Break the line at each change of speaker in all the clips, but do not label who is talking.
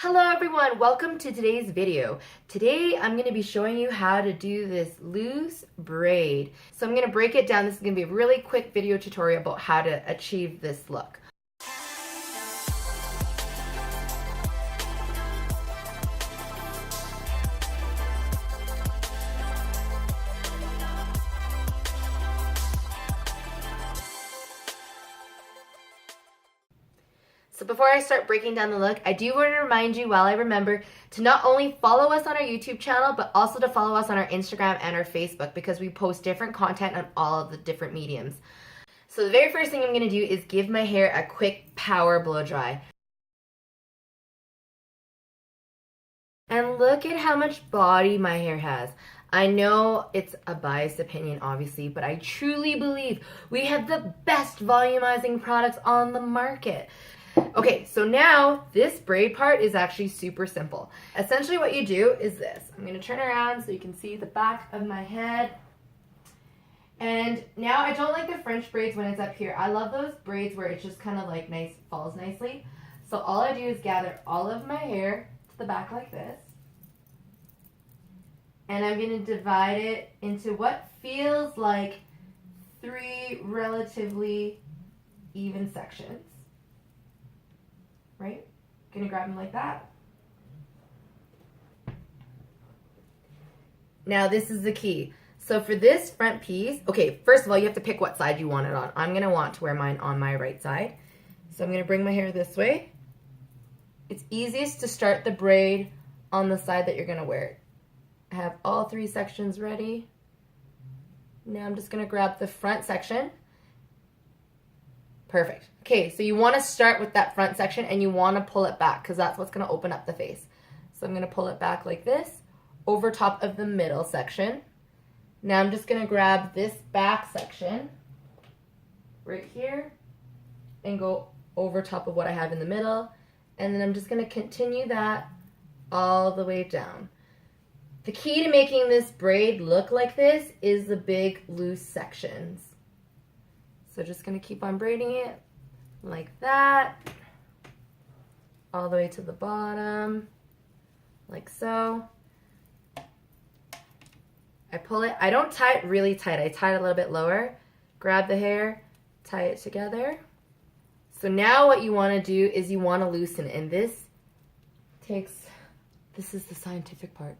Hello everyone, welcome to today's video. Today I'm going to be showing you how to do this loose braid. So I'm going to break it down. This is going to be a really quick video tutorial about how to achieve this look. So before I start breaking down the look, I do want to remind you while I remember to not only follow us on our YouTube channel, but also to follow us on our Instagram and our Facebook because we post different content on all of the different mediums. So the very first thing I'm going to do is give my hair a quick power blow dry. And look at how much body my hair has. I know it's a biased opinion, obviously, but I truly believe we have the best volumizing products on the market. Okay, so now this braid part is actually super simple. Essentially what you do is this. I'm going to turn around so you can see the back of my head. And now I don't like the French braids when it's up here. I love those braids where it's just kind of like nice, falls nicely. So all I do is gather all of my hair to the back like this. And I'm going to divide it into what feels like 3 relatively even sections. Right? Gonna grab them like that. Now this is the key. So for this front piece, okay, first of all, you have to pick what side you want it on. I'm gonna want to wear mine on my right side. So I'm gonna bring my hair this way. It's easiest to start the braid on the side that you're gonna wear it. I have all 3 sections ready. Now I'm just gonna grab the front section. Perfect. Okay, so you want to start with that front section and you want to pull it back because that's what's going to open up the face. So I'm going to pull it back like this over top of the middle section. Now I'm just going to grab this back section right here and go over top of what I have in the middle. And then I'm just going to continue that all the way down. The key to making this braid look like this is the big loose sections. So just going to keep on braiding it like that, all the way to the bottom, like so. I pull it, I don't tie it really tight, I tie it a little bit lower, grab the hair, tie it together. So now what you want to do is you want to loosen it, and this is the scientific part,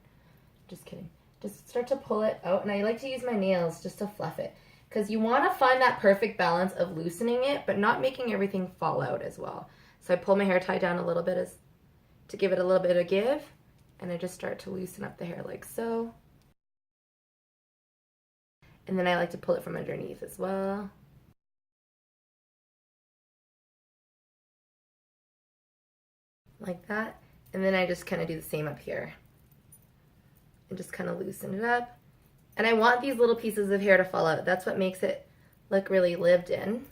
just kidding. Just start to pull it out, and I like to use my nails just to fluff it. Because you want to find that perfect balance of loosening it, but not making everything fall out as well. So I pull my hair tie down a little bit to give it a little bit of give, and I just start to loosen up the hair like so. And then I like to pull it from underneath as well. Like that. And then I just kind of do the same up here. And just kind of loosen it up. And I want these little pieces of hair to fall out. That's what makes it look really lived in.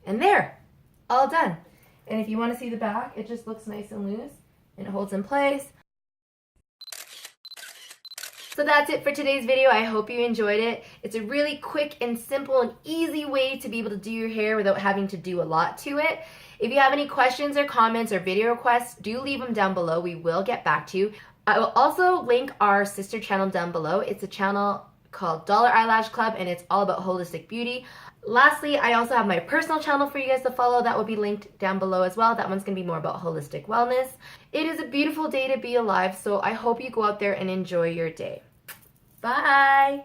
And there, all done. And if you want to see the back, it just looks nice and loose and it holds in place. So that's it for today's video. I hope you enjoyed it. It's a really quick and simple and easy way to be able to do your hair without having to do a lot to it. If you have any questions or comments or video requests, do leave them down below. We will get back to you. I will also link our sister channel down below. It's a channel called Dollar Eyelash Club, and it's all about holistic beauty. Lastly, I also have my personal channel for you guys to follow. That will be linked down below as well. That one's going to be more about holistic wellness. It is a beautiful day to be alive, so I hope you go out there and enjoy your day. Bye!